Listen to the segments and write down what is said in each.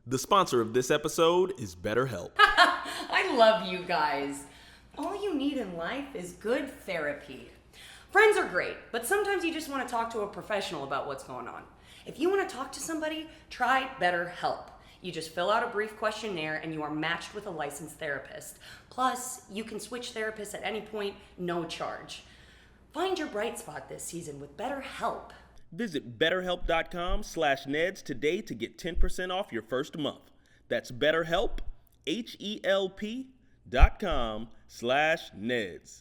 The sponsor of this episode is BetterHelp. I love you guys. All you need in life is good therapy. Friends are great, but sometimes you just want to talk to a professional about what's going on. If you want to talk to somebody, try BetterHelp. You just fill out a brief questionnaire and you are matched with a licensed therapist. Plus, you can switch therapists at any point, no charge. Find your bright spot this season with BetterHelp. Visit BetterHelp.com/Neds today to get 10% off your first month. That's BetterHelp, HELP.com/Neds.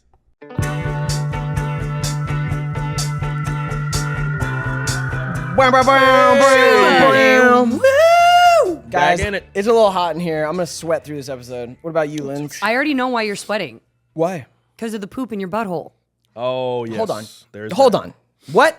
Woo! Guys, Back in it. it's a little hot in here. I'm gonna sweat through this episode. What about you, Lyn? I already know why you're sweating. Why? Because of the poop in your butthole. Oh, yes. Hold on. There's Hold that. on. What?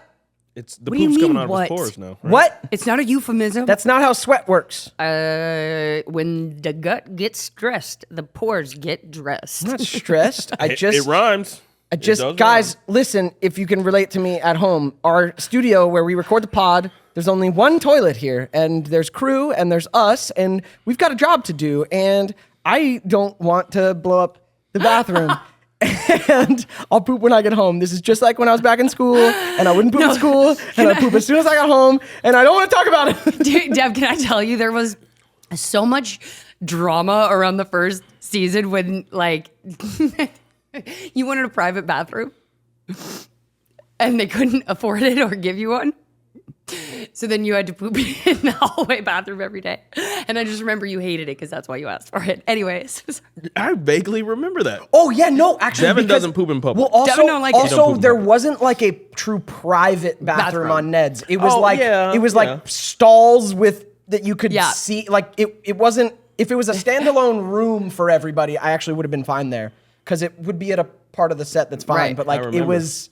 It's the What do you poop's coming mean, out what? of his pores now. Right? What? It's not a euphemism. That's not how sweat works. When the gut gets stressed, the pores get dressed. I'm not stressed. It rhymes. It does Guys, rhyme. listen, if you can relate to me at home, our studio where we record the pod, there's only one toilet here, and there's crew, and there's us, and we've got a job to do, and I don't want to blow up the bathroom. And I'll poop when I get home. This is just like when I was back in school, and I wouldn't poop in school, and I'd poop as soon as I got home, and I don't want to talk about it. Dude, Deb, can I tell you, there was so much drama around the first season when, like, you wanted a private bathroom, and they couldn't afford it or give you one. So then you had to poop in the hallway bathroom every day. And I just remember you hated it because that's why you asked for it. Anyways. I vaguely remember that. Oh yeah, no, actually, Devon because- doesn't poop in public. Well, also, Devon don't like it. Don't poop also in there public. wasn't like a true private bathroom on Neds. It was Oh, like stalls with that you could Yeah. see. Like it wasn't. If it was a standalone room for everybody, I actually would have been fine there because it would be at a part of the set that's fine. Right. But I like it remember. was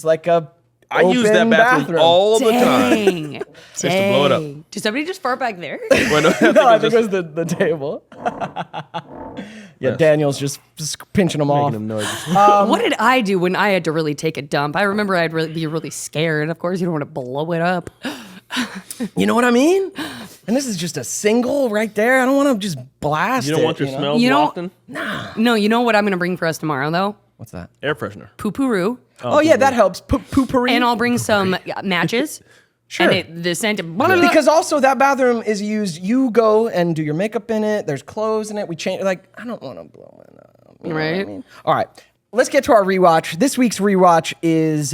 like a. I use that open bathroom all the time. Dang. Just to blow it up. Did somebody just fart back there? Well, no, No, I think it was the table. Yeah, Daniel's just pinching them off. making them noises. What did I do when I had to really take a dump? I remember I'd be really scared. Of course, you don't want to blow it up. You know what I mean? And this is just a single right there. I don't want to just blast it. You don't want your know? smells You know- wafting? No, you know what I'm going to bring for us tomorrow, though? What's that? Air freshener. Poo-poo-roo. Oh, yeah, that helps. Poopery. And I'll bring some matches. Sure. And the scent. Because also that bathroom is used. You go and do your makeup in it. There's clothes in it. We change. Like I don't want to blow it up. You know what I Right. mean? All right. Let's get to our rewatch. This week's rewatch is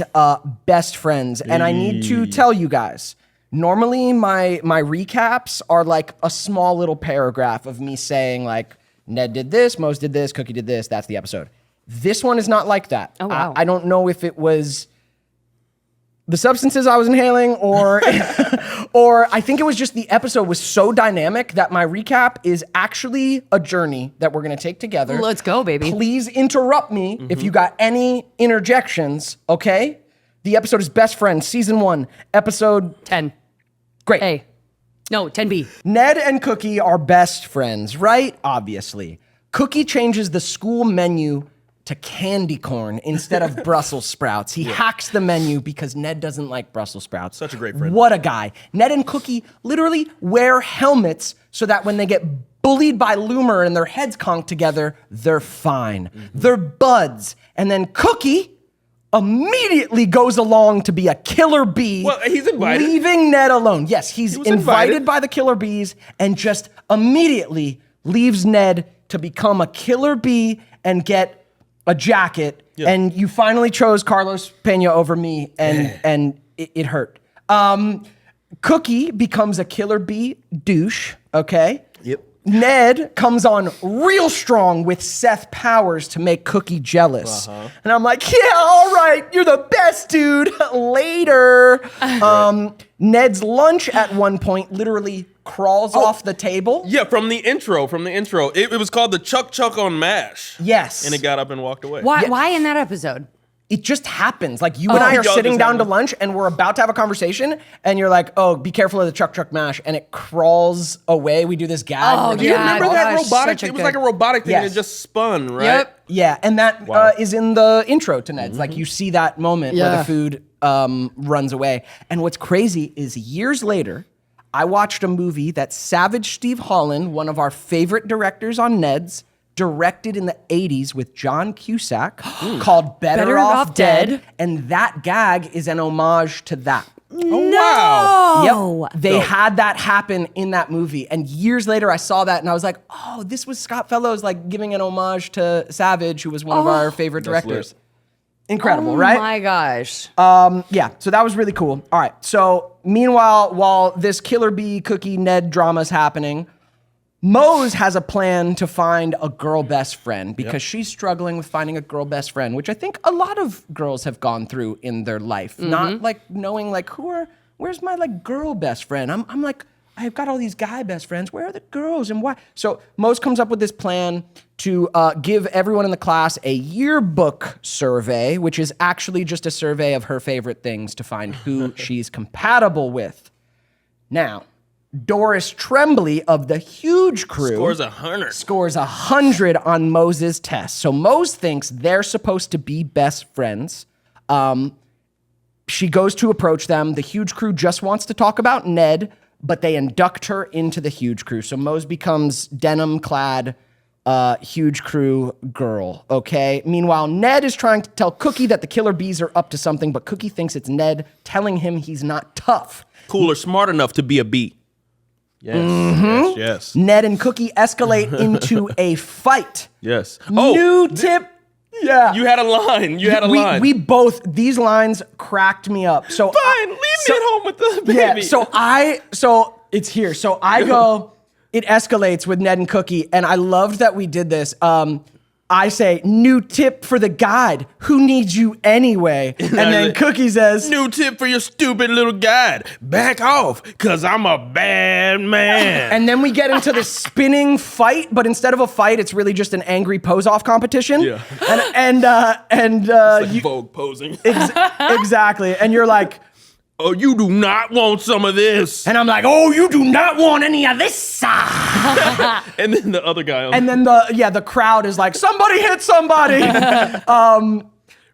Best Friends, and I need to tell you guys. Normally, my recaps are like a small little paragraph of me saying like Ned did this, Moze did this, Cookie did this. That's the episode. This one is not like that. Oh, wow. I don't know if it was the substances I was inhaling or or I think it was just the episode was so dynamic that my recap is actually a journey that we're going to take together. Let's go, baby. Please interrupt me if you got any interjections, okay? The episode is Best Friends, Season 1, Episode 10. Great. A. No, 10B. Ned and Cookie are best friends, right? Obviously. Cookie changes the school menu to candy corn instead of Brussels sprouts. He hacks the menu because Ned doesn't like Brussels sprouts. Such a great friend. What a guy. Ned and Cookie literally wear helmets so that when they get bullied by Loomer and their heads conked together, they're fine. They're buds. And then Cookie immediately goes along to be a killer bee. Well, he's invited. Leaving Ned alone. Yes, he's was invited invited. by the killer bees and just immediately leaves Ned to become a killer bee and get a jacket. Yeah. And you finally chose Carlos Pena over me, and it hurt. Cookie becomes a killer bee douche, okay? Yep. Ned comes on real strong with Seth Powers to make Cookie jealous. And I'm like, yeah, all right, you're the best, dude. Later. Ned's lunch at one point literally crawls off the table. Yeah, from the intro. It was called the Chuck Chuck on MASH. Yes. And it got up and walked away. Why in that episode? It just happens. Like you and I are Y'all sitting just down to happen. lunch and we're about to have a conversation and you're like, oh, be careful of the Chuck Chuck mash. And it crawls away. We do this gag. Oh, where Do you Yeah, remember that gosh, robotic? such a It was good- like a robotic thing and Yes. it just spun, right? Yep. Yeah, and that Wow. is in the intro to Ned's. Like you see that moment where Yeah. the food runs away. And what's crazy is years later, I watched a movie that Savage Steve Holland, one of our favorite directors on Neds, directed in the 80s with John Cusack called Better Off Dead. And that gag is an homage to that. Oh, wow. Yep. They had that happen in that movie. And years later, I saw that and I was like, oh, this was Scott Fellows like giving an homage to Savage, who was one of our favorite directors. Incredible, right? Oh my gosh. Yeah, so that was really cool. All right, so meanwhile, while this Killer Bee Cookie Ned drama is happening, Moze has a plan to find a girl best friend because she's struggling with finding a girl best friend, which I think a lot of girls have gone through in their life. Not like knowing like where's my like girl best friend? I'm like, I've got all these guy best friends. Where are the girls and why? So Moze comes up with this plan to give everyone in the class a yearbook survey, which is actually just a survey of her favorite things to find who she's compatible with. Now, Doris Tremblay of the Huge Crew scores 100 on Moze's test. So Moze thinks they're supposed to be best friends. She goes to approach them. The Huge Crew just wants to talk about Ned, but they induct her into the Huge Crew. So Moze becomes denim-clad Huge Crew girl, okay? Meanwhile, Ned is trying to tell Cookie that the Killer Bees are up to something, but Cookie thinks it's Ned telling him he's not tough. Cool or smart enough to be a bee. Yes. Ned and Cookie escalate into a fight. Yes. New tip. Yeah. You had a line. We both, these lines cracked me up. So Fine, leave me at home with the baby. Yeah, so it's here. So I go, it escalates with Ned and Cookie, and I loved that we did this. I say, new tip for the guide. Who needs you anyway? And then Cookie says, new tip for your stupid little guide. Back off, because I'm a bad man. And then we get into the spinning fight, but instead of a fight, it's really just an angry pose-off competition. Yeah. And It's like Vogue posing. Exactly. And you're like, oh, you do not want some of this. and I'm like, oh, you do not want any of this. And then the other guy. And then the crowd is like, somebody hit somebody. Then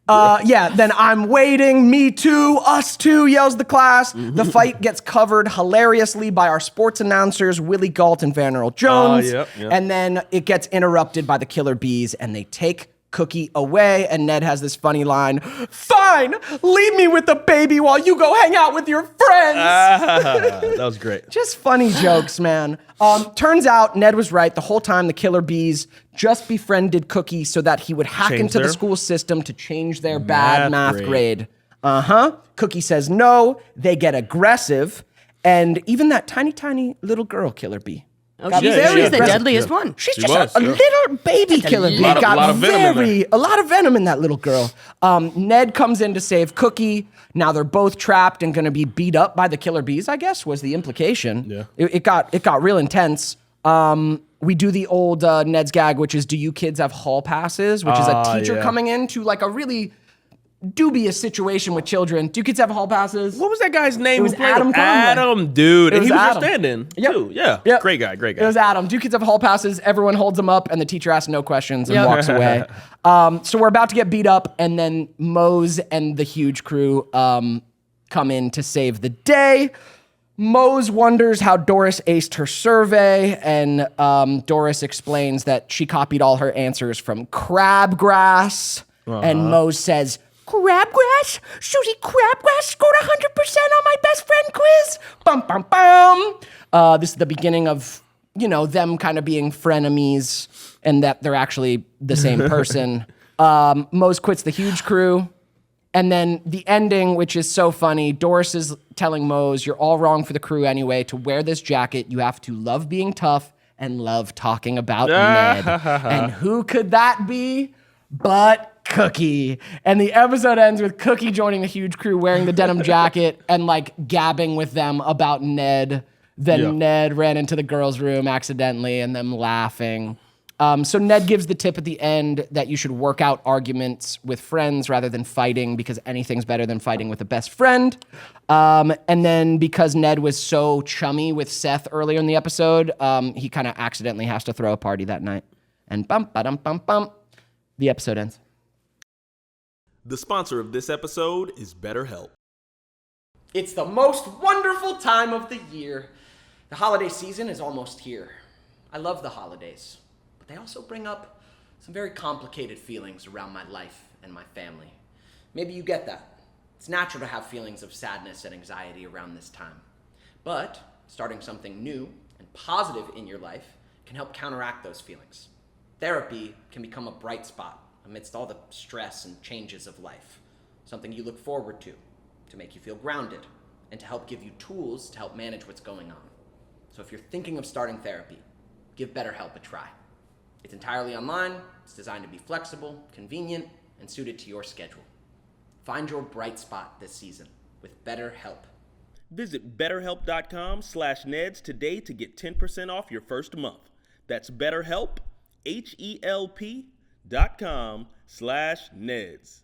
I'm waiting, me too, us too, yells the class. The fight gets covered hilariously by our sports announcers, Willie Galt and Van Earl Jones. Yep. And then it gets interrupted by the Killer Bees, and they take Cookie away, and Ned has this funny line, fine, leave me with the baby while you go hang out with your friends. That was great. Just funny jokes, man. Turns out Ned was right. The whole time the Killer Bees just befriended Cookie so that he would hack into the school system to change their bad math grade. Cookie says no. They get aggressive. And even that tiny little girl Killer Bee. Oh, she's the deadliest one. She's just a little baby Killer Bee. Lot of venom a lot of venom in that little girl. Ned comes in to save Cookie. Now they're both trapped and going to be beat up by the Killer Bees, I guess, was the implication. Yeah. It got real intense. We do the old Ned's gag, which is, do you kids have hall passes? Which is a teacher coming into like a really dubious situation with children. Do you kids have hall passes? What was that guy's name? It was Adam Conway. Adam, dude. And he was Adam. your stand-in, Yep. too. Yeah. Yep. Great guy. It was Adam. Do kids have hall passes? Everyone holds them up, and the teacher asks no questions and walks away. So we're about to get beat up, and then Moze and the Huge Crew come in to save the day. Moze wonders how Doris aced her survey, and Doris explains that she copied all her answers from crabgrass. And Moze says, crabgrass? Susie Crabgrass scored 100% on my best friend quiz. Bum, bum, bum. This is the beginning of, them kind of being frenemies and that they're actually the same person. Moze quits the Huge Crew. And then the ending, which is so funny, Doris is telling Moze, you're all wrong for the crew anyway. To wear this jacket, you have to love being tough and love talking about Ned. And who could that be but Cookie? And the episode ends with Cookie joining the Huge Crew wearing the denim jacket and like gabbing with them about Ned. Then Ned ran into the girls' room accidentally and them laughing. So Ned gives the tip at the end that you should work out arguments with friends rather than fighting because anything's better than fighting with a best friend. And then because Ned was so chummy with Seth earlier in the episode, he kind of accidentally has to throw a party that night. And bum, ba-dum, bum, bum. The episode ends. The sponsor of this episode is BetterHelp. It's the most wonderful time of the year. The holiday season is almost here. I love the holidays, but they also bring up some very complicated feelings around my life and my family. Maybe you get that. It's natural to have feelings of sadness and anxiety around this time. But starting something new and positive in your life can help counteract those feelings. Therapy can become a bright spot amidst all the stress and changes of life. Something you look forward to make you feel grounded, and to help give you tools to help manage what's going on. So if you're thinking of starting therapy, give BetterHelp a try. It's entirely online, it's designed to be flexible, convenient, and suited to your schedule. Find your bright spot this season with BetterHelp. Visit betterhelp.com/Neds today to get 10% off your first month. That's BetterHelp, HELP.com/Neds.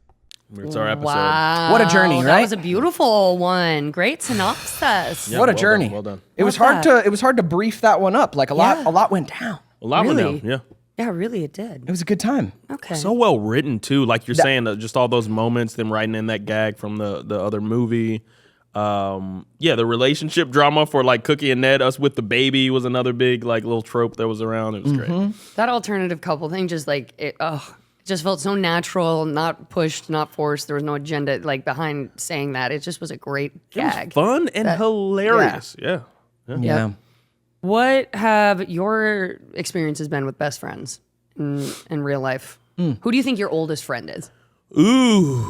It's our episode. Wow. What a journey, That right? was a beautiful one. Great synopsis. Yeah, What a well journey. done, well done. It was Love hard to brief that one up. Like a lot went down. A lot went Really? down, yeah. Yeah, really, it did. It was a good time. Okay. So well written too, like you're saying, just all those moments, them writing in that gag from the other movie. The relationship drama for like Cookie and Ned, us with the baby was another big like little trope that was around. It was great. That alternative couple thing just like, it just felt so natural, not pushed, not forced. There was no agenda like behind saying that. It just was a great gag. Fun and hilarious. Yeah. Yeah. What have your experiences been with best friends in real life? Who do you think your oldest friend is? Ooh,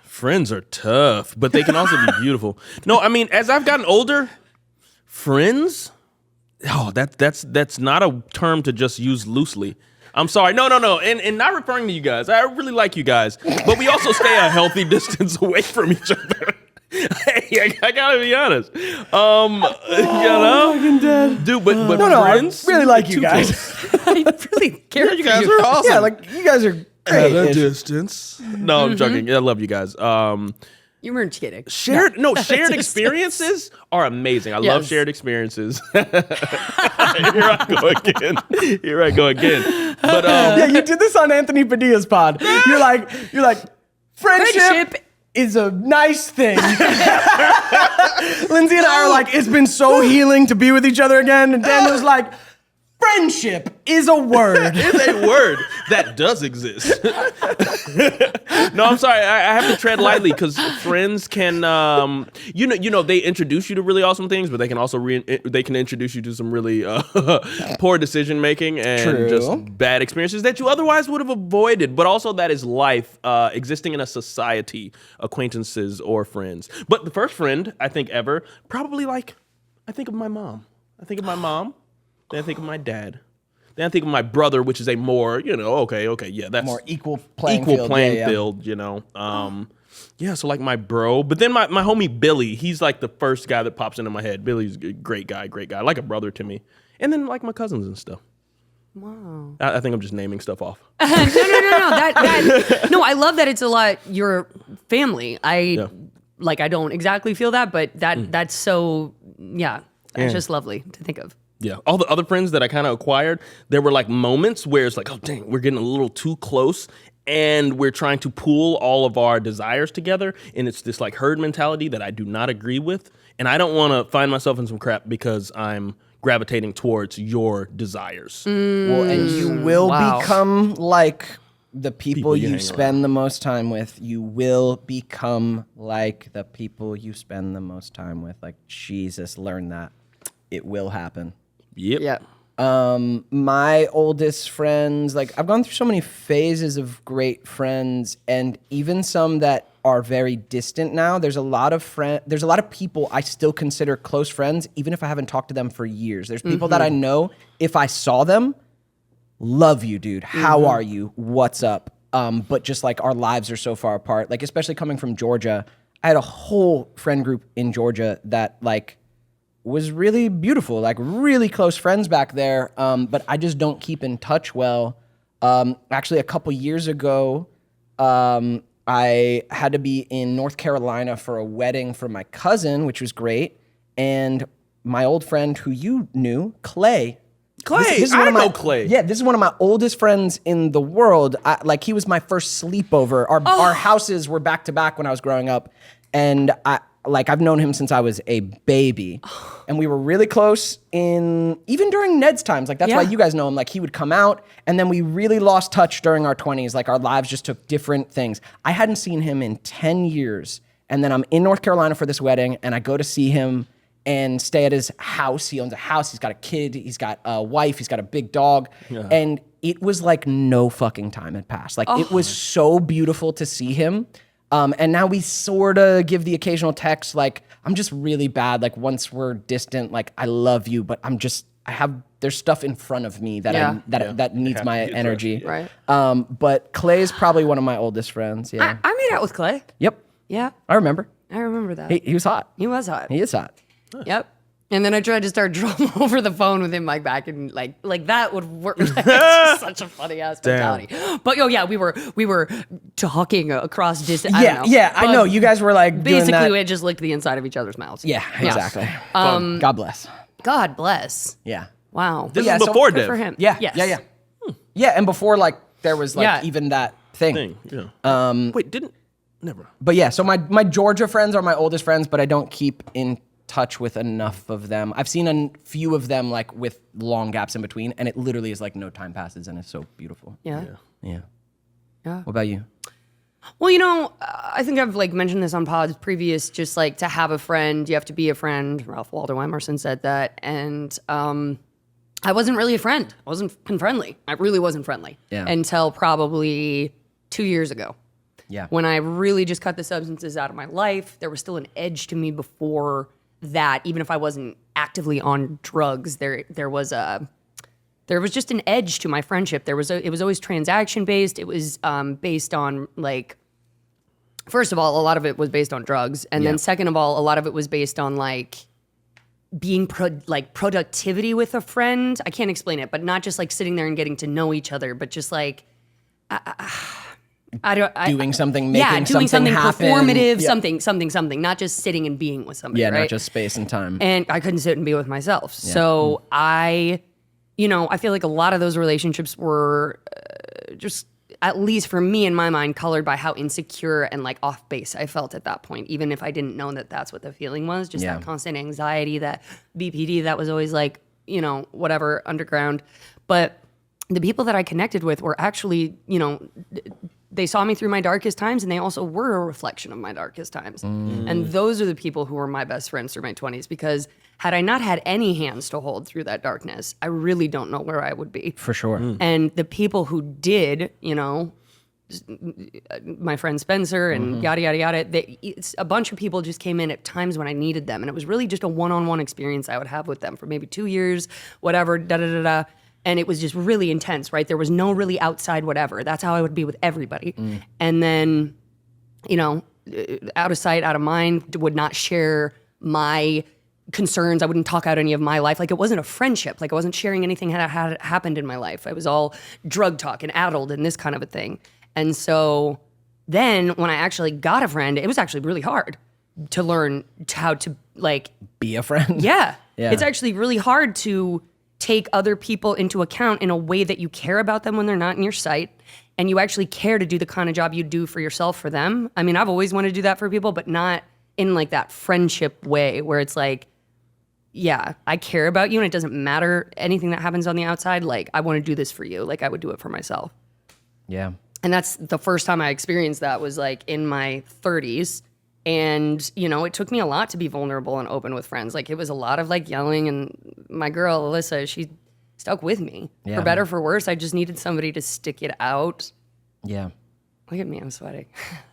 friends are tough, but they can also be beautiful. No, I mean, as I've gotten older, friends, that's not a term to just use loosely. I'm sorry, no, and not referring to you guys. I really like you guys, but we also stay a healthy distance away from each other. Hey, I gotta be honest. Dude, but friends, I really like you too guys. close. I really care. You guys are awesome. Yeah, like you guys are At great. a distance. No, I'm joking. I love you guys. You weren't kidding. Shared experiences are amazing. I love Yes. shared experiences. Here I go again. But Yeah, you did this on Anthony Padilla's pod. You're like friendship Friendship. is a nice thing. Lindsey and I are like, it's been so healing to be with each other again. And Daniel's like, friendship is a word. it's a word that does exist. No, I'm sorry. I have to tread lightly because friends can, they introduce you to really awesome things, but they can also they can introduce you to some really poor decision making and True. just bad experiences that you otherwise would have avoided. But also that is life, existing in a society, acquaintances or friends. But the first friend I think ever, probably I think of my mom. Then I think of my dad. Then I think of my brother, which is a more, that's More equal playing field. Yeah. field, so like my bro. But then my homie Billy, he's like the first guy that pops into my head. Billy's a great guy, like a brother to me. And then like my cousins and stuff. Wow. I think I'm just naming stuff off. No. I love that it's a lot your family. I don't exactly feel that, but that's so, that's just lovely to think of. Yeah, all the other friends that I kind of acquired, there were like moments where it's like, oh dang, we're getting a little too close and we're trying to pool all of our desires together. And it's this like herd mentality that I do not agree with. And I don't want to find myself in some crap because I'm gravitating towards your desires. Well, and you will become like the people you you hang spend the most time with. You will become like the people you spend the most time with. Like, Jesus, learn that. It will happen. Yep. Yeah. My oldest friends, like I've gone through so many phases of great friends, and even some that are very distant now. There's a lot of people I still consider close friends, even if I haven't talked to them for years. There's people that I know, if I saw them, love you, dude. How are you? What's up? But just like our lives are so far apart, like especially coming from Georgia, I had a whole friend group in Georgia that like was really beautiful, like really close friends back there. But I just don't keep in touch well. Actually, a couple years ago, I had to be in North Carolina for a wedding for my cousin, which was great. And my old friend who you knew, Clay. This is I one of know Clay. Yeah, this is one of my oldest friends in the world. He was my first sleepover. Our houses were back to back when I was growing up. And like I've known him since I was a baby, and we were really close even during Ned's times. Like that's why you guys know him. Like he would come out, and then we really lost touch during our 20s. Like our lives just took different things. I hadn't seen him in 10 years, and then I'm in North Carolina for this wedding, and I go to see him and stay at his house. He owns a house. He's got a kid. He's got a wife. He's got a big dog, and it was like no fucking time had passed. Like it was so beautiful to see him. And now we sort of give the occasional text, like, I'm just really bad. Like, once we're distant, like, I love you, but there's stuff in front of me that needs my energy. Right. But Clay's probably one of my oldest friends. Yeah. I made out with Clay. Yep. Yeah. I remember. I remember that. He was hot. He was hot. He is hot. Yep. And then I tried to start drum over the phone with him, like back in like that would work. It's such a funny ass mentality. But we were talking across distance. I know. You guys were like basically doing that. we had just licked the inside of each other's mouths. Yeah, exactly. God bless. God bless. Yeah. Wow. This is before good Dev. for him. Yeah. Yes. Yeah. Yeah, and before like there was like even that thing. Wait, never. But yeah, so my Georgia friends are my oldest friends, but I don't keep in touch with enough of them. I've seen a few of them like with long gaps in between, and it literally is like no time passes, and it's so beautiful. Yeah. What about you? Well, I think I've like mentioned this on pods previous, just like to have a friend, you have to be a friend. Ralph Waldo Emerson said that. And I wasn't really a friend. I wasn't friendly. I really wasn't friendly until probably 2 years ago. Yeah. When I really just cut the substances out of my life, there was still an edge to me before that. Even if I wasn't actively on drugs, there was just an edge to my friendship. It was always transaction based. It was based on like, first of all, a lot of it was based on drugs, and then second of all, a lot of it was based on like being productivity with a friend. I can't explain it, but not just like sitting there and getting to know each other, but just like doing something, doing something happen. performative, something, not just sitting and being with somebody. Yeah, right? not just space and time. And I couldn't sit and be with myself. So I feel like a lot of those relationships were just, at least for me in my mind, colored by how insecure and like off base I felt at that point, even if I didn't know that that's what the feeling was, just that constant anxiety, that BPD that was always like, whatever, underground. But the people that I connected with were actually, they saw me through my darkest times, and they also were a reflection of my darkest times. And those are the people who were my best friends through my 20s, because had I not had any hands to hold through that darkness, I really don't know where I would be. For sure. And the people who did, my friend Spencer and yada, yada, yada, it's a bunch of people just came in at times when I needed them. And it was really just a one-on-one experience I would have with them for maybe 2 years, whatever, da-da-da-da. And it was just really intense, right? There was no really outside whatever. That's how I would be with everybody. And then, out of sight, out of mind, would not share my concerns. I wouldn't talk out any of my life. Like, it wasn't a friendship. Like, I wasn't sharing anything that had happened in my life. It was all drug talk and addled and this kind of a thing. And so then when I actually got a friend, it was actually really hard to learn how to, like... Be a friend? Yeah. It's actually really hard to take other people into account in a way that you care about them when they're not in your sight, and you actually care to do the kind of job you do for yourself for them. I mean, I've always wanted to do that for people, but not in like that friendship way where it's like, yeah, I care about you and it doesn't matter anything that happens on the outside. Like, I want to do this for you. Like, I would do it for myself. Yeah. And that's the first time I experienced that was like in my 30s. And, it took me a lot to be vulnerable and open with friends. Like, it was a lot of like yelling, and my girl, Alyssa, she stuck with me. Yeah. For better, for worse, I just needed somebody to stick it out. Yeah. Look at me, I'm sweating.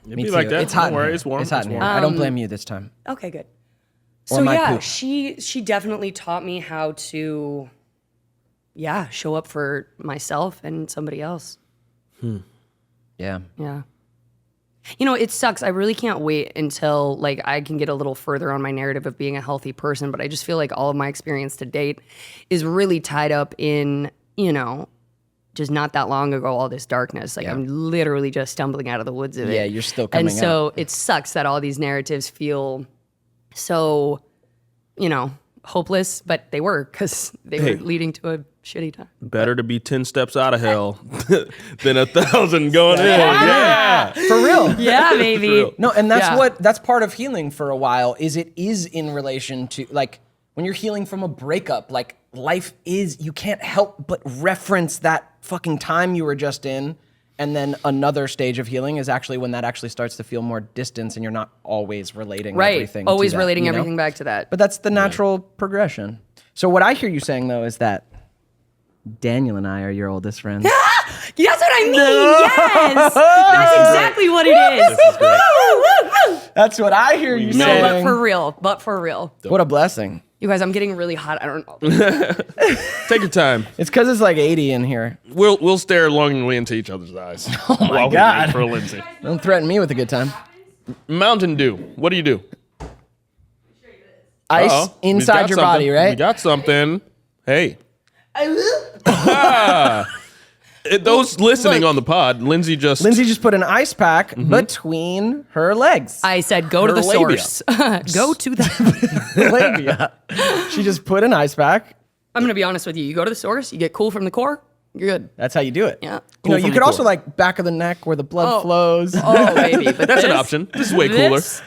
It'd be like that. It's hot. Don't worry, it's warm. It's hot in here. I don't blame you this time. Okay, good. Or So my yeah, poop. she definitely taught me how to, show up for myself and somebody else. Yeah. Yeah. It sucks. I really can't wait until like I can get a little further on my narrative of being a healthy person, but I just feel like all of my experience to date is really tied up in, just not that long ago, all this darkness. Like, I'm literally just stumbling out of the woods of it. Yeah, you're still coming And so it sucks that all these narratives feel so, hopeless, but they were, because they were leading to a shitty time. Better to be 10 steps out of hell than 1,000 going in. Yeah. For real. Yeah, baby. real. No, and that's Yeah. that's part of healing for a while is it is in relation to like when you're healing from a breakup, like life is, you can't help but reference that fucking time you were just in. And then another stage of healing is actually when that actually starts to feel more distance and you're not always relating everything to Always that, relating you know? everything back to that. But that's the natural progression. So what I hear you saying though is that Daniel and I are your oldest friends. That's what I mean. Yes. That's exactly what it is. This is great. That's what I hear you No, saying. but for real. What a blessing. You guys, I'm getting really hot. I don't know. Take your time. It's because it's like 80 in here. We'll stare longingly into each other's eyes. Oh my while God. We wait for Lindsey. Don't threaten me with a good time. Mountain Dew. What do you do? Ice Uh-oh. We've inside got your something. body, right? We got something. Hey. I will. Those listening on the pod, Lindsey just put an ice pack between her legs. I said, go to Her the labia. source. Go to the. Labia. She just put an ice pack. I'm gonna be honest with you. You go to the source. You get cool from the core. You're good. That's how you do it. Yeah. You know, Cool you from could the also core. like back of the neck where the blood flows. Oh baby, but That's an this- option. This is way cooler. this-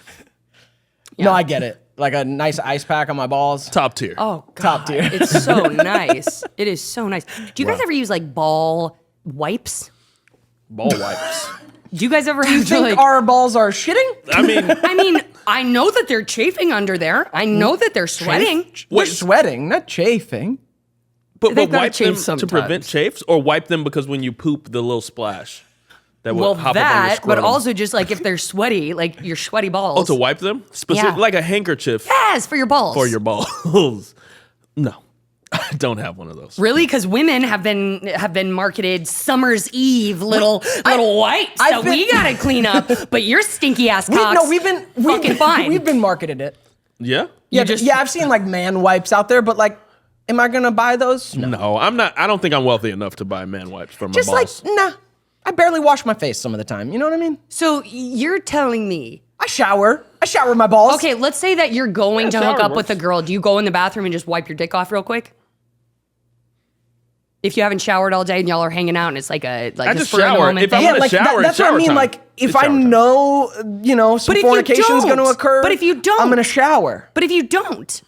No, I get it. Like a nice ice pack on my balls. Top tier. Oh god, Top tier. It's so nice. It is so nice. Do you guys ever use like ball wipes? Ball wipes. Do you guys ever You have to think like? our balls are shitting? I mean, I mean, I know that they're chafing under there. I know that they're sweating. We're sweating, not chafing. but They've gotta wipe them chafe to prevent sometimes. chafes, or wipe them because when you poop, the little splash that will Well, hop up on your that, but scrotum. also just like if they're sweaty, like your sweaty balls. Oh, to wipe them? Specific, Yeah. like a handkerchief Yes, for your balls. for your balls. No, I don't have one of those. Really? Because women have been marketed summer's eve little wipes I've that we been- gotta clean up. But your stinky ass cocks. We've fucking fine. We've been marketed it. Yeah? Yeah, just- yeah, I've seen like man wipes out there, but like, am I gonna buy those? No. No, I'm not. I don't think I'm wealthy enough to buy man wipes for my Just balls. like, nah. I barely wash my face some of the time. You know what I mean? So you're telling me? I shower my balls. Okay, let's say that you're going to hook shower up with a works. girl. Do you go in the bathroom and just wipe your dick off real quick? If you haven't showered all day and y'all are hanging out and it's like a I the just spur of the shower. moment If I thing. wanna like shower, that's what I shower mean. time. Like, if It's I shower time. know, you know, some But if you fornication is going to don't- occur. but if you don't- I'm gonna shower. But if you don't,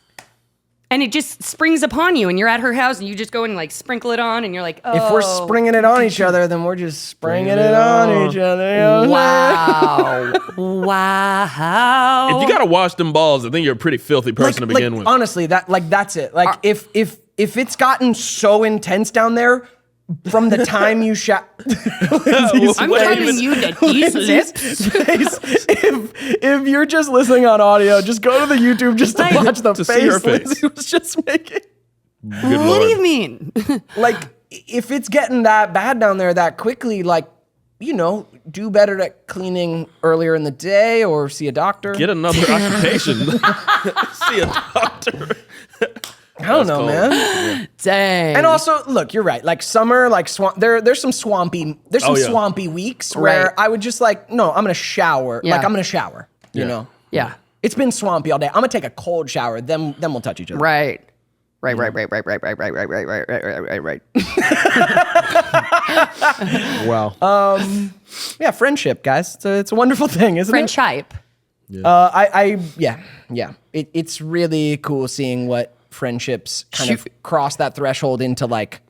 and it just springs upon you, and you're at her house, and you just go and like sprinkle it on, and you're like, oh, If we're springing it on each other, then we're just springing it on each other. You know what I'm saying? wow, wow. If you gotta wash them balls, I think you're a pretty filthy person to begin with. Honestly, that's it. Like if it's gotten so intense down there from the time you shower. I'm telling you that these lips. if you're just listening on audio, just go to the YouTube just to Like, watch the to see her face face. Lindsey was just making. Good What Lord. do you mean? Like, if it's getting that bad down there that quickly, like, you know, do better at cleaning earlier in the day or see a doctor. Get another occupation. See a doctor. I don't know, cold. man. Dang. And also, look, you're right. Like summer, like there's some swampy Oh, yeah. swampy weeks where Right. I would just like, no, I'm gonna shower. Yeah. Like I'm gonna shower. You Yeah. know. yeah. It's been swampy all day. I'm gonna take a cold shower. Then we'll touch each other. Right. Right. Wow. Yeah, friendship, guys. It's a wonderful thing, isn't it? Friendship. Yeah. It's really cool seeing what friendships kind of cross that threshold into like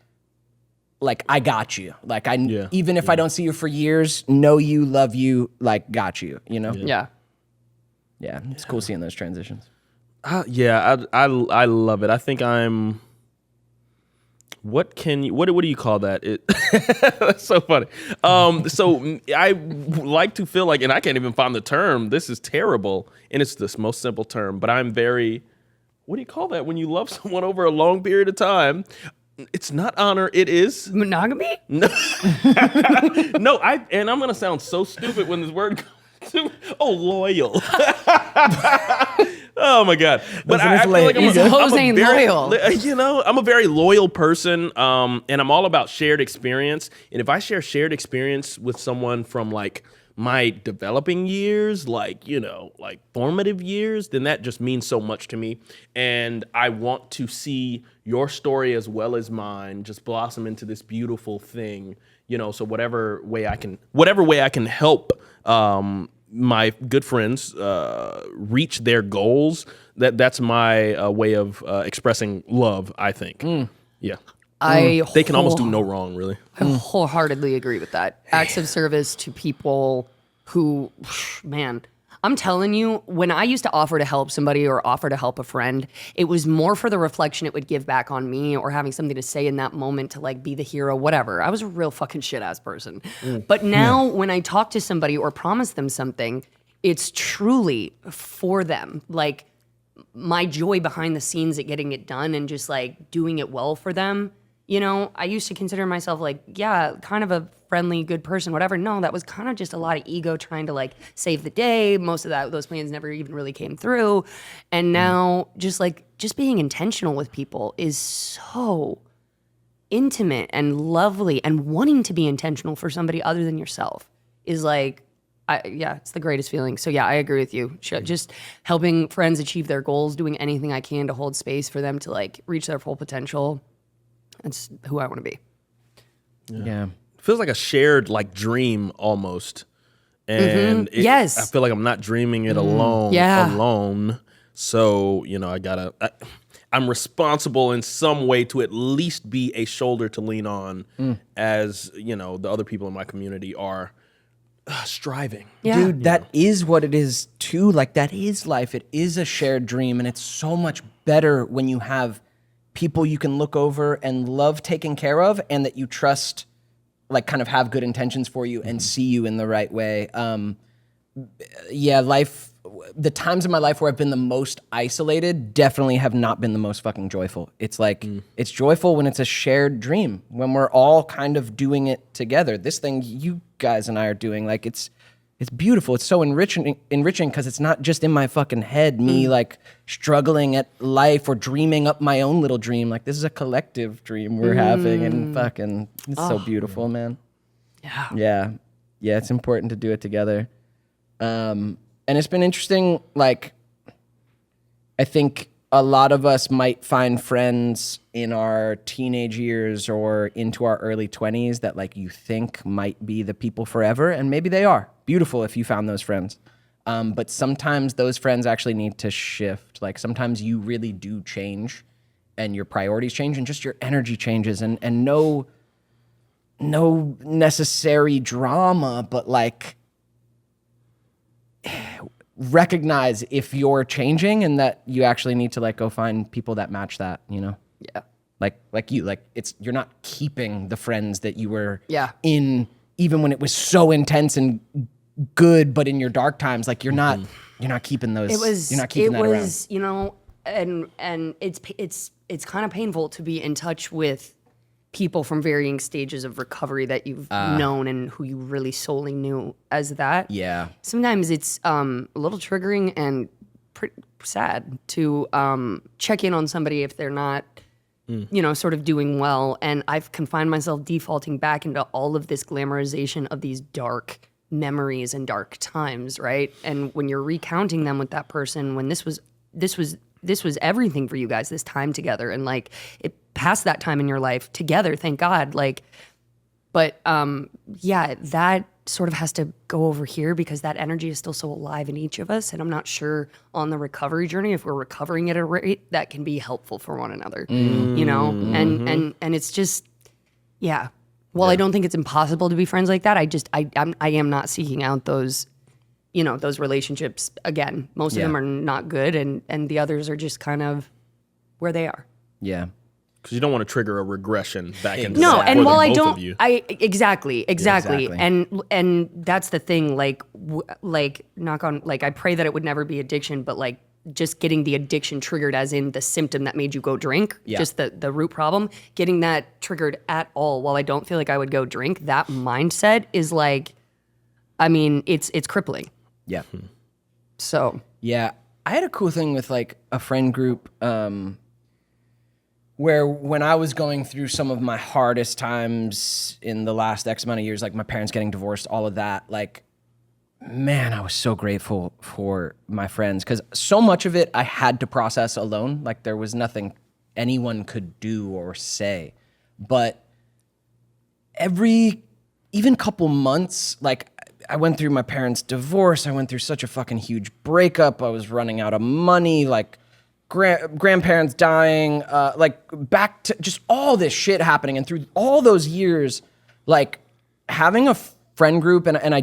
I got you. Like even if I don't see you for years, know you, love you, like got you. You know. Yeah. Yeah, it's cool seeing those transitions. Yeah, I love it. I think I'm. What do you call that? That's so funny. So I like to feel like, and I can't even find the term. This is terrible, and it's the most simple term. But I'm very. What do you call that when you love someone over a long period of time? It's not honor. It is Monogamy? no. And I'm gonna sound so stupid when this word comes to. Oh, loyal. Oh my God! But Listen, I it's feel late. like It's Jose ain't loyal. You know, I'm a very loyal person, and I'm all about shared experience. And if I share shared experience with someone from like my developing years, like, you know, like formative years, then that just means so much to me. And I want to see your story as well as mine just blossom into this beautiful thing, you know, so whatever way I can help my good friends reach their goals, that's my way of expressing love, I think. Yeah. They can almost do no wrong, really. I wholeheartedly agree with that. Acts of service to people who, man, I'm telling you, when I used to offer to help somebody or offer to help a friend, it was more for the reflection it would give back on me or having something to say in that moment to like be the hero, whatever. I was a real fucking shit ass person. But now when I talk to somebody or promise them something, it's truly for them. Like my joy behind the scenes at getting it done and just like doing it well for them. You know, I used to consider myself like, yeah, kind of a friendly, good person, whatever. No, that was kind of just a lot of ego trying to like save the day. Most of those plans never even really came through. And now just being intentional with people is so intimate and lovely, and wanting to be intentional for somebody other than yourself is like, it's the greatest feeling. So yeah, I agree with you. Just helping friends achieve their goals, doing anything I can to hold space for them to like reach their full potential. That's who I want to be. Yeah. Feels like a shared like dream almost. And Yes. I feel like I'm not dreaming it alone. So, you know, I'm responsible in some way to at least be a shoulder to lean on as, you know, the other people in my community are striving. Yeah. Dude, that is what it is too. Like, that is life. It is a shared dream, and it's so much better when you have people you can look over and love taking care of, and that you trust, like, kind of have good intentions for you and see you in the right way. The times in my life where I've been the most isolated definitely have not been the most fucking joyful. It's like, it's joyful when it's a shared dream, when we're all kind of doing it together. This thing you guys and I are doing, like, it's beautiful. It's so enriching because it's not just in my fucking head, me like struggling at life or dreaming up my own little dream. Like, this is a collective dream we're having, and fucking, it's so beautiful, man. Yeah. Yeah, it's important to do it together. And it's been interesting, like, I think a lot of us might find friends in our teenage years or into our early 20s that, like, you think might be the people forever, and maybe they are. Beautiful if you found those friends. But sometimes those friends actually need to shift. Like, sometimes you really do change, and your priorities change, and just your energy changes, and no necessary drama, but, like, recognize if you're changing and that you actually need to, like, go find people that match that, you know? Yeah. Like you, like, you're not keeping the friends that you were in, even when it was so intense and good, but in your dark times, like, you're not keeping those. You're not keeping that around. You know, and it's kind of painful to be in touch with people from varying stages of recovery that you've known and who you really solely knew as that. Yeah. Sometimes it's a little triggering and sad to check in on somebody if they're not, you know, sort of doing well. And I've confined myself defaulting back into all of this glamorization of these dark memories and dark times, right? And when you're recounting them with that person, when this was everything for you guys, this time together, and like it past that time in your life together, thank God. Like, but that sort of has to go over here because that energy is still so alive in each of us. And I'm not sure on the recovery journey, if we're recovering at a rate that can be helpful for one another, you know? And it's just, while I don't think it's impossible to be friends like that, I am not seeking out those, you know, those relationships again. Most of them are not good, and the others are just kind of where they are. Yeah. Because you don't want to trigger a regression back into no, that and for while the I both don't, of you. exactly, exactly. and that's the thing. Like knock on, like I pray that it would never be addiction, but like just getting the addiction triggered, as in the symptom that made you go drink, just the root problem, getting that triggered at all. While I don't feel like I would go drink, that mindset is like, I mean, it's crippling. Yeah. So yeah, I had a cool thing with like a friend group. Where when I was going through some of my hardest times in the last X amount of years, like my parents getting divorced, all of that, like man, I was so grateful for my friends because so much of it I had to process alone. Like there was nothing anyone could do or say. But even couple months, like I went through my parents' divorce. I went through such a fucking huge breakup. I was running out of money, like grandparents dying, like back to just all this shit happening. And through all those years, like having a friend group, and I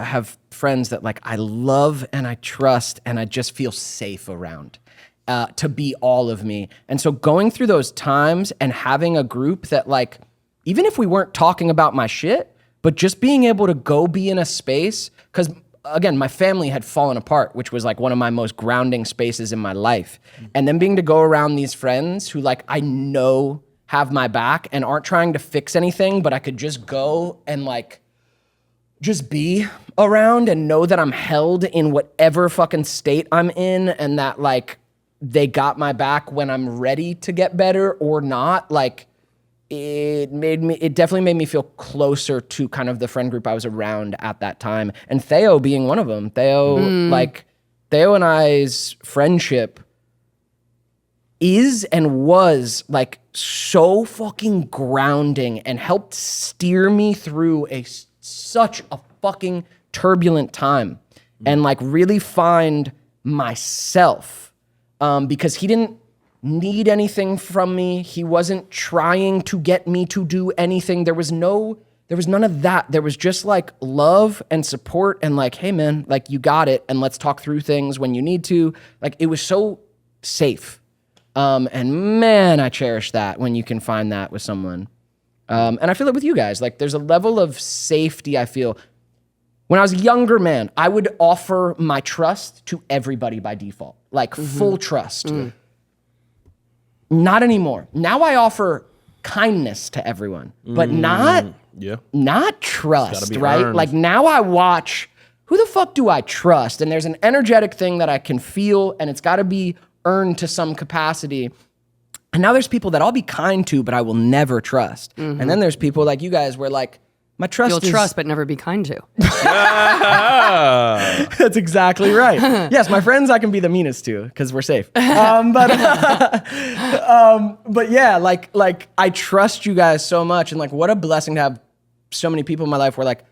have friends that like I love and I trust and I just feel safe around to be all of me. And so going through those times and having a group that like, even if we weren't talking about my shit, but just being able to go be in a space, because again, my family had fallen apart, which was like one of my most grounding spaces in my life. And then being to go around these friends who like I know have my back and aren't trying to fix anything, but I could just go and like just be around and know that I'm held in whatever fucking state I'm in and that like they got my back when I'm ready to get better or not. Like it definitely made me feel closer to kind of the friend group I was around at that time. And Theo being one of them. Theo and I's friendship is and was like so fucking grounding and helped steer me through such a fucking turbulent time and like really find myself because he didn't need anything from me. He wasn't trying to get me to do anything. There was none of that. There was just like love and support and like, hey man, like you got it. And let's talk through things when you need to. Like it was so safe. And man, I cherish that when you can find that with someone. And I feel it with you guys. Like there's a level of safety I feel. When I was a younger man, I would offer my trust to everybody by default, like full trust. Not anymore. Now I offer kindness to everyone, but not trust, right? earned. Like now I watch, who the fuck do I trust? And there's an energetic thing that I can feel and it's gotta be earned to some capacity. And now there's people that I'll be kind to, but I will never trust. And then there's people like you guys where like, my trust You'll trust but never be kind to. That's exactly right. Yes, my friends I can be the meanest to because we're safe. But yeah, like I trust you guys so much, and like what a blessing to have so many people in my life where like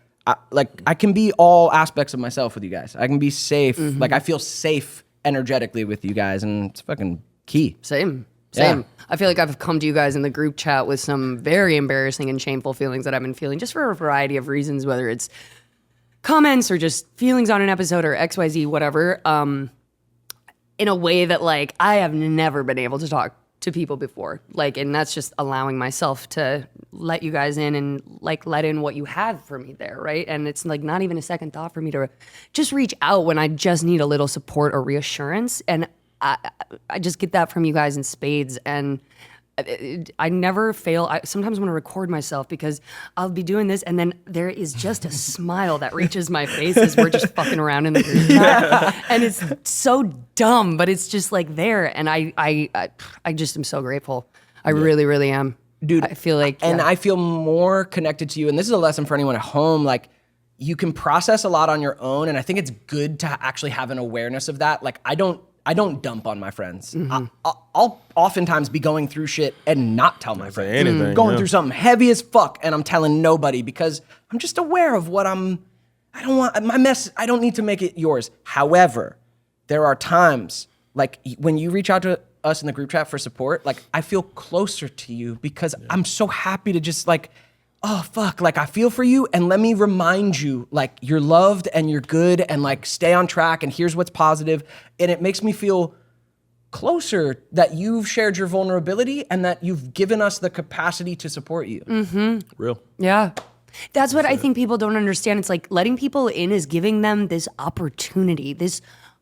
I can be all aspects of myself with you guys. I can be safe. Like I feel safe energetically with you guys, and it's fucking key. Same. Yeah. I feel like I've come to you guys in the group chat with some very embarrassing and shameful feelings that I've been feeling just for a variety of reasons, whether it's comments or just feelings on an episode or XYZ, whatever, in a way that like I have never been able to talk to people before. Like, and that's just allowing myself to let you guys in and like let in what you have for me there, right? And it's like not even a second thought for me to just reach out when I just need a little support or reassurance. And I just get that from you guys in spades, and I never fail. I sometimes want to record myself because I'll be doing this, and then there is just a smile that reaches my face as we're just fucking around in the group chat, and it's so dumb, but it's just like there, and I just am so grateful. I really, really am, dude. I feel like, and I feel more connected to you. And this is a lesson for anyone at home. Like, you can process a lot on your own, and I think it's good to actually have an awareness of that. Like, I don't dump on my friends. I'll oftentimes be going through shit and not tell my friends. Anything, going through something heavy as fuck and I'm telling nobody because I'm just aware of what I don't want, my mess, I don't need to make it yours. However, there are times, like when you reach out to us in the group chat for support, like I feel closer to you because I'm so happy to just like, oh, fuck, like I feel for you and let me remind you like you're loved and you're good and like stay on track and here's what's positive. And it makes me feel closer that you've shared your vulnerability and that you've given us the capacity to support you. Real. yeah. That's what I think people don't understand. It's like letting people in is giving them this opportunity, this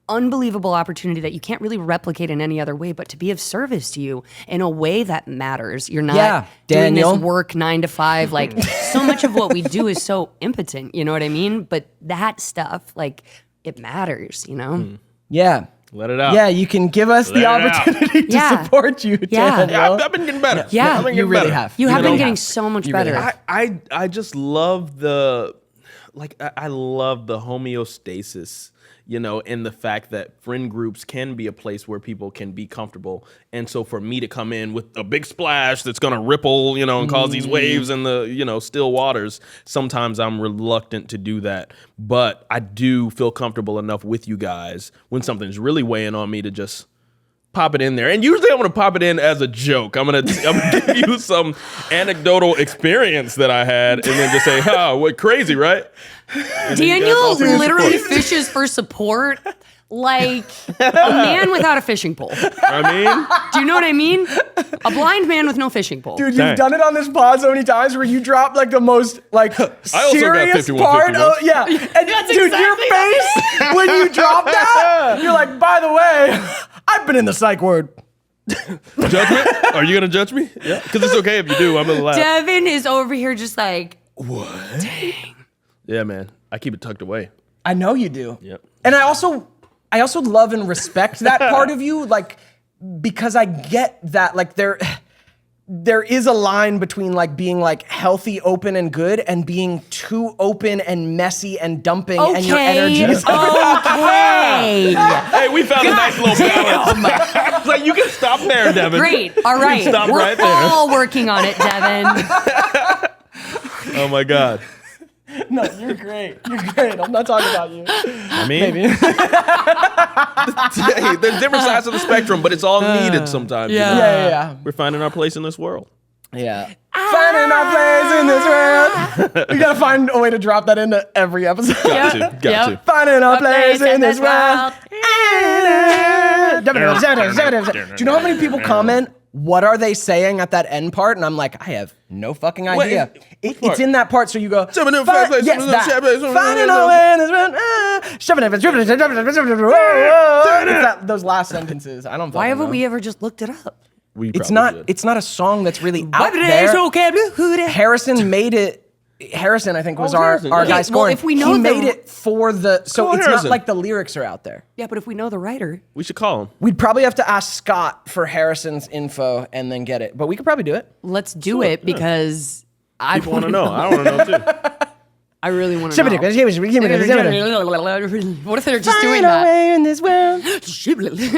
unbelievable opportunity that you can't really replicate in any other way, but to be of service to you in a way that matters. You're not doing Daniel. this work 9 to 5. Like so much of what we do is so impotent, you know what I mean? But that stuff, like it matters, you know? Yeah. Let it out. Yeah, you can give us the it out. opportunity to Yeah. support you, Yeah. Daniel. I've been getting better. Yeah. I've been You getting really better. have. You have really been getting so much You really better. have. I just love like I love the homeostasis, you know, and the fact that friend groups can be a place where people can be comfortable. And so for me to come in with a big splash that's going to ripple, you know, and cause these waves in the, you know, still waters, sometimes I'm reluctant to do that. But I do feel comfortable enough with you guys when something's really weighing on me to just pop it in there. And usually I'm going to pop it in as a joke. I'm going to give you some anecdotal experience that I had and then just say, oh, what crazy, right? And Daniel literally fishes for support like a man without a fishing pole. I mean, Do you know what I mean? A blind man with no fishing pole. Dude, Dang. you've done it on this pod so many times where you drop like the most like also got serious 51, part. 51. Oh, yeah. And dude, your face when you drop that, you're like, by the way, I've been in the psych ward. judgment? Are you going to judge me? Yeah. Because it's okay if you do. I'm going to laugh. Devin is over here just like, Yeah, man. I keep it tucked away. I know you do. Yep. And I also love and respect that part of you, like, because I get that, like, there is a line between like being like healthy, open, and good, and being too open and messy and dumping, and your energy is Okay. Hey, we found a nice little balance. It's like, you can stop there, Devin. Great. All right. stop We're right there. all working on it, Devin. Oh, my God. No, you're great. You're great. I'm not talking about you. I mean, Maybe. hey, there's different sides of the spectrum, but it's all needed sometimes. yeah. You know? Yeah. We're finding our place in this world. Yeah. Finding our place in this world. We gotta find a way to drop that into every episode. Got to. Finding our place in this world. Do you know how many people comment, what are they saying at that end part? And I'm like, I have no fucking idea. It's in that part, so you go, finding our way in this world. Those last sentences. I don't Why haven't know. we ever just looked it up? It's not a song that's really out there. Harrison made it. Harrison, I think, was our Harrison, guy yeah. Well, scoring. if we know he the- made it for the, so Cool, it's Harrison. not like the lyrics are out there. Yeah, but if we know the writer. We should call him. We'd probably have to ask Scott for Harrison's info and then get it, but we could probably do it. Let's do it because I People want to know. I want to know, too. I really want to know. What if they're just doing that? in this world.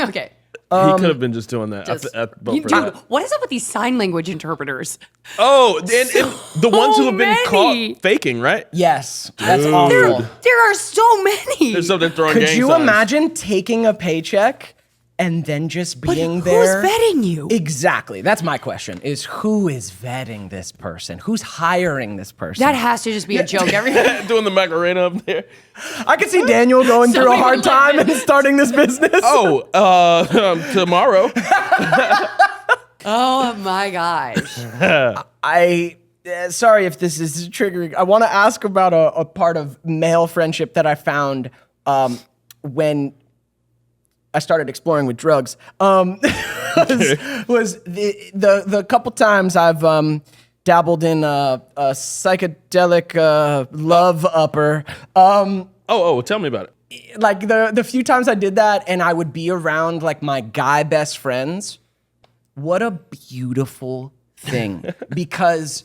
Okay. He could have been just doing that. Dude, what is up with these sign language interpreters? Oh, and the ones who have been many. caught faking, right? Yes, that's Dude. awful. There are so many. There's something throwing Could gang you signs. imagine taking a paycheck and then just being there? Who's vetting you? Exactly. That's my question, is who is vetting this person? Who's hiring this person? That has to just be a joke. Doing the Macarena up there. I could see Daniel going through a hard time and starting this business. Oh, tomorrow. Oh my gosh. Sorry if this is triggering. I want to ask about a part of male friendship that I found when I started exploring with drugs. Was the couple times I've dabbled in a psychedelic love upper. Tell me about it. Like the few times I did that, and I would be around like my guy best friends. What a beautiful thing, because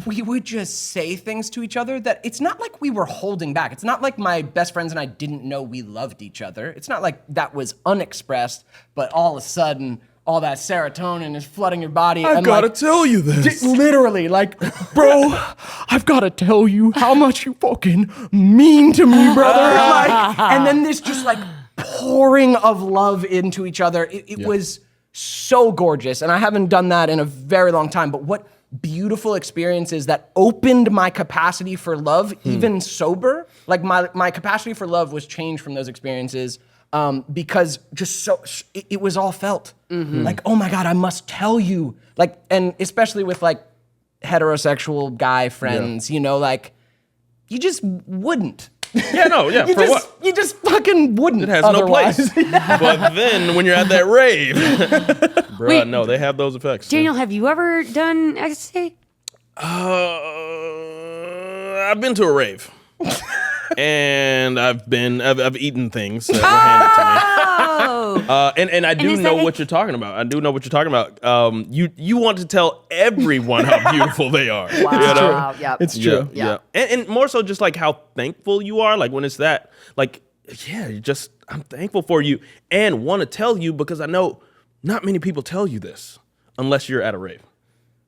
we would just say things to each other that it's not like we were holding back. It's not like my best friends and I didn't know we loved each other. It's not like that was unexpressed, but all of a sudden, all that serotonin is flooding your body. I've got to tell you this. Literally, like, bro, I've got to tell you how much you fucking mean to me, brother. Like, and then this just like pouring of love into each other. It was so gorgeous. And I haven't done that in a very long time, but what beautiful experiences that opened my capacity for love, even sober. Like my capacity for love was changed from those experiences because just it was all felt. Like, oh my God, I must tell you. Like, and especially with like heterosexual guy friends, you know, like you just wouldn't. Yeah, no, yeah. For what? You just fucking wouldn't. It has otherwise. no place. But then when you're at that rave, bro, Wait. no, they have those effects. Daniel, have you ever done ecstasy? I've been to a rave. And I've eaten things that were handed to me. And I do is know that what you're talking about. I do know what you're talking about. You want to tell everyone how beautiful they are. Wow. You know? Yep. It's true. Yeah. And more so just like how thankful you are. Like when it's that, like, yeah, I'm thankful for you and want to tell you because I know not many people tell you this unless you're at a rave.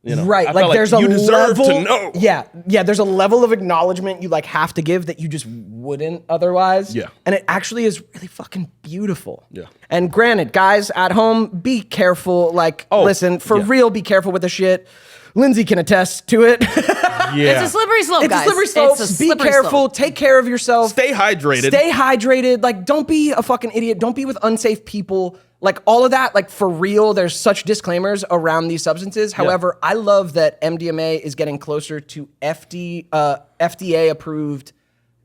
You know? Right, I like felt there's you a deserve level, to know. Yeah, there's a level of acknowledgement you like have to give that you just wouldn't otherwise. Yeah. And it actually is really fucking beautiful. Yeah. And granted, guys at home, be careful. Like, listen, for real, be careful with the shit. Lindsey can attest to it. Yeah. It's a slippery slope, It's guys. a slippery slope. It's a Be slippery careful. slope. Take care of yourself. Stay hydrated. Stay hydrated. Like, don't be a fucking idiot. Don't be with unsafe people. Like, all of that, like, for real, there's such disclaimers around these substances. However, I love that MDMA is getting closer to FDA-approved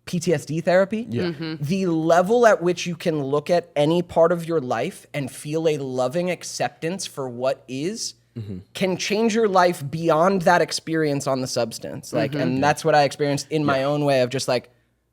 PTSD therapy. Yeah. The level at which you can look at any part of your life and feel a loving acceptance for what is can change your life beyond that experience on the substance. Like, and that's what I experienced in my own way of just like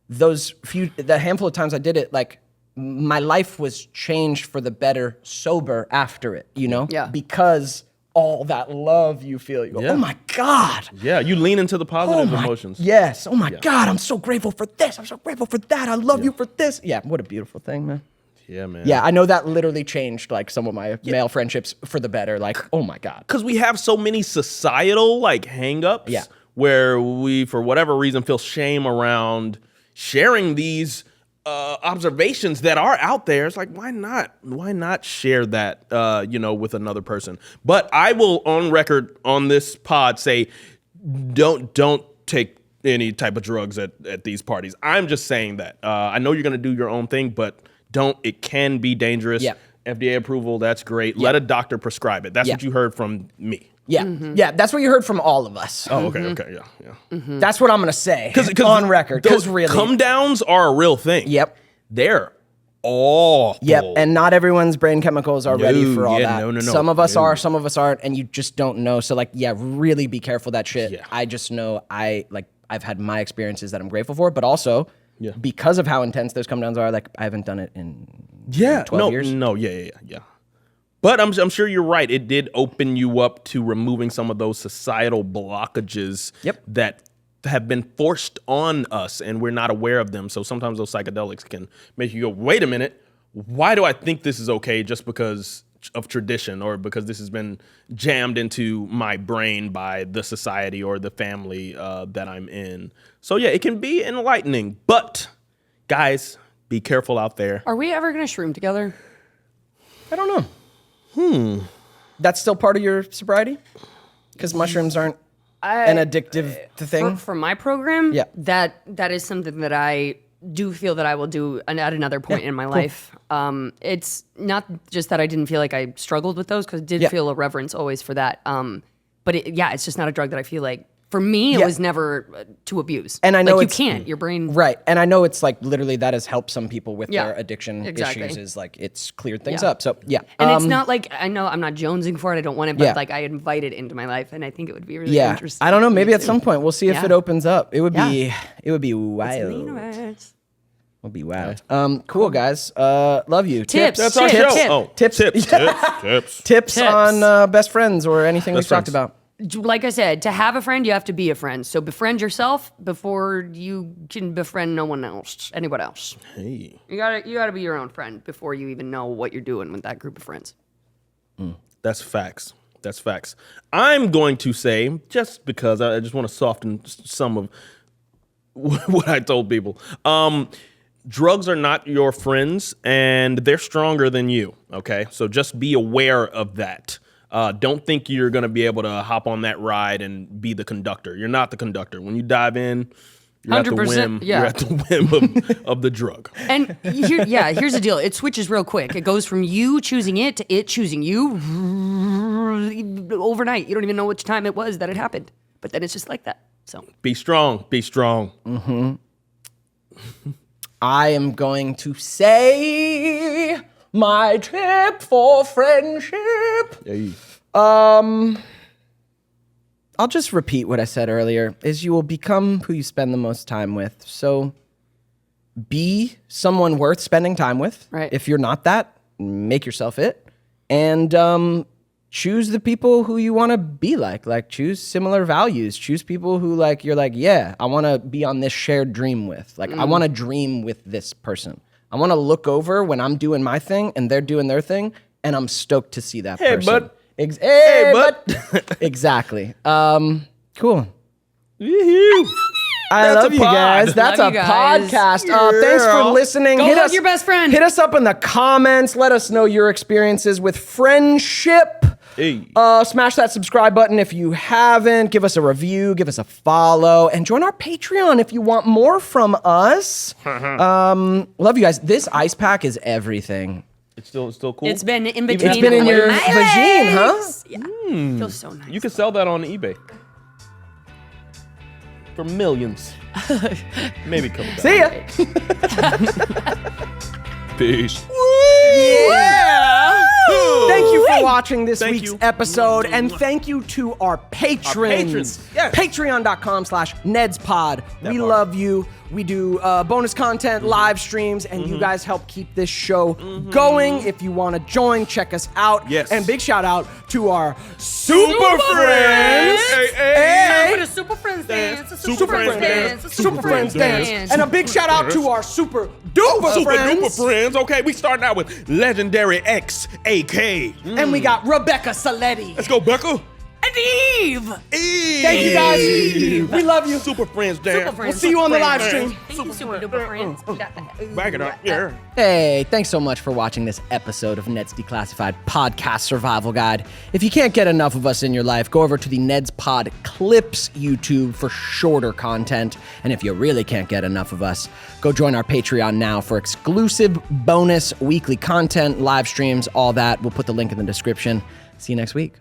the handful of times I did it, like my life was changed for the better sober after it, you know? Yeah. Because all that love you feel, you go, Yeah. oh my God. Yeah, you lean into the positive emotions. Yes. Oh my God, I'm so grateful for this. I'm so grateful for that. I love you for this. Yeah, what a beautiful thing, man. Yeah, man. Yeah, I know that literally changed like some of my male friendships for the better. Like, oh my God. Because we have so many societal like hangups where we, for whatever reason, feel shame around sharing these observations that are out there. It's like, why not? Why not share that, with another person? But I will, on record on this pod, say, don't take any type of drugs at these parties. I'm just saying that. I know you're gonna do your own thing, but don't. It can be dangerous. Yeah. FDA approval, that's great. Let a doctor prescribe it. That's what you heard from me. Yeah, yeah, that's what you heard from all of us. Oh, okay, yeah. That's what I'm gonna say Cause on record. Because those really, come downs are a real thing. Yep. They're awful. Yep, and not everyone's brain chemicals are ready for all that. No. Some of us are, some of us aren't, and you just don't know. So like, yeah, really be careful of that shit. Yeah. I just know I've had my experiences that I'm grateful for, but also because of how intense those come downs are, like I haven't done it in 12 years. No, yeah. But I'm sure you're right. It did open you up to removing some of those societal blockages that have been forced on us, and we're not aware of them. So sometimes those psychedelics can make you go, wait a minute, why do I think this is okay just because of tradition or because this has been jammed into my brain by the society or the family that I'm in? So yeah, it can be enlightening. But guys, be careful out there. Are we ever gonna shroom together? I don't know. That's still part of your sobriety? Because mushrooms aren't an addictive thing? For my program, Yeah. that is something that I do feel that I will do at another point in my life. It's not just that I didn't feel like I struggled with those, because I did feel a reverence always for that. But it's just not a drug that I feel like, for me, it was never to abuse. And I know like, you can't, your brain. Right. And I know it's like literally that has helped some people with Yeah, their addiction exactly. issues, is like it's cleared things Yeah. up. So yeah. And it's not like, I know I'm not jonesing for it, I don't want it, but Yeah. like I invite it into my life, and I think it would be really Yeah. interesting. I don't know. Maybe Me at too. some point we'll see if Yeah. it opens up. It would be Yeah. wild. It's in the universe. It'll be wild. Cool guys. Love you. Tips. That's our Tip. show. Oh, Tips. Tips. Tips on best friends or anything we've talked friends. about. Like I said, to have a friend, you have to be a friend. So befriend yourself before you can befriend anyone else. Hey. You gotta be your own friend before you even know what you're doing with that group of friends. That's facts. I'm going to say, just because I just want to soften some of what I told people. Drugs are not your friends, and they're stronger than you, okay? So just be aware of that. Don't think you're going to be able to hop on that ride and be the conductor. You're not the conductor. When you dive in, you're at the 100%, whim. yeah. You're at the whim of the drug. And here's the deal. It switches real quick. It goes from you choosing it to it choosing you overnight. You don't even know which time it was that it happened. But then it's just like that. So Be strong. I am going to say my tip for friendship. Hey. I'll just repeat what I said earlier, is you will become who you spend the most time with. So be someone worth spending time with. Right. If you're not that, make yourself it, and choose the people who you want to be like. Like, choose similar values. Choose people who, like, you're like, yeah, I want to be on this shared dream with. Like, I want to dream with this person. I want to look over when I'm doing my thing and they're doing their thing, and I'm stoked to see that person. Bud. Hey, bud. Exactly. Cool. I love you guys. That's Love a you guys. podcast. Thanks for listening. Go hug your best friend. Hit us up in the comments. Let us know your experiences with friendship. Hey. Smash that subscribe button if you haven't. Give us a review. Give us a follow. And join our Patreon if you want more from us. Love you guys. This ice pack is everything. It's still cool. It's been in between. It's been in your my vagine, huh? legs. Yeah. Feels so nice. You can sell that on eBay for millions. Maybe a couple. See ya. Peace. Yeah. Thank you for watching this Thank week's you. episode, and thank you to our patrons. Yes. Patreon.com/NedsPod. We part. love you. We do bonus content, live streams, and you guys help keep this show going. If you want to join, check us out. Yes. And big shout out to our super friends. Hey. Put a super friends dance. A Super friends dance. A Super friends dance. And a big shout out to our super duper Super friends. duper friends. Okay, we starting out with legendary XAK. And we got Rebecca Saletti. Let's go, Becca. And Eve. Thank you guys. We love you. Super friends dance. Super friends. We'll see you on the live Super stream. friends. Thank you, super duper friends. Back it up. Yeah. Hey, thanks so much for watching this episode of Neds Declassified Podcast Survival Guide. If you can't get enough of us in your life, go over to the Neds Pod Clips YouTube for shorter content. And if you really can't get enough of us, go join our Patreon now for exclusive bonus weekly content, live streams, all that. We'll put the link in the description. See you next week.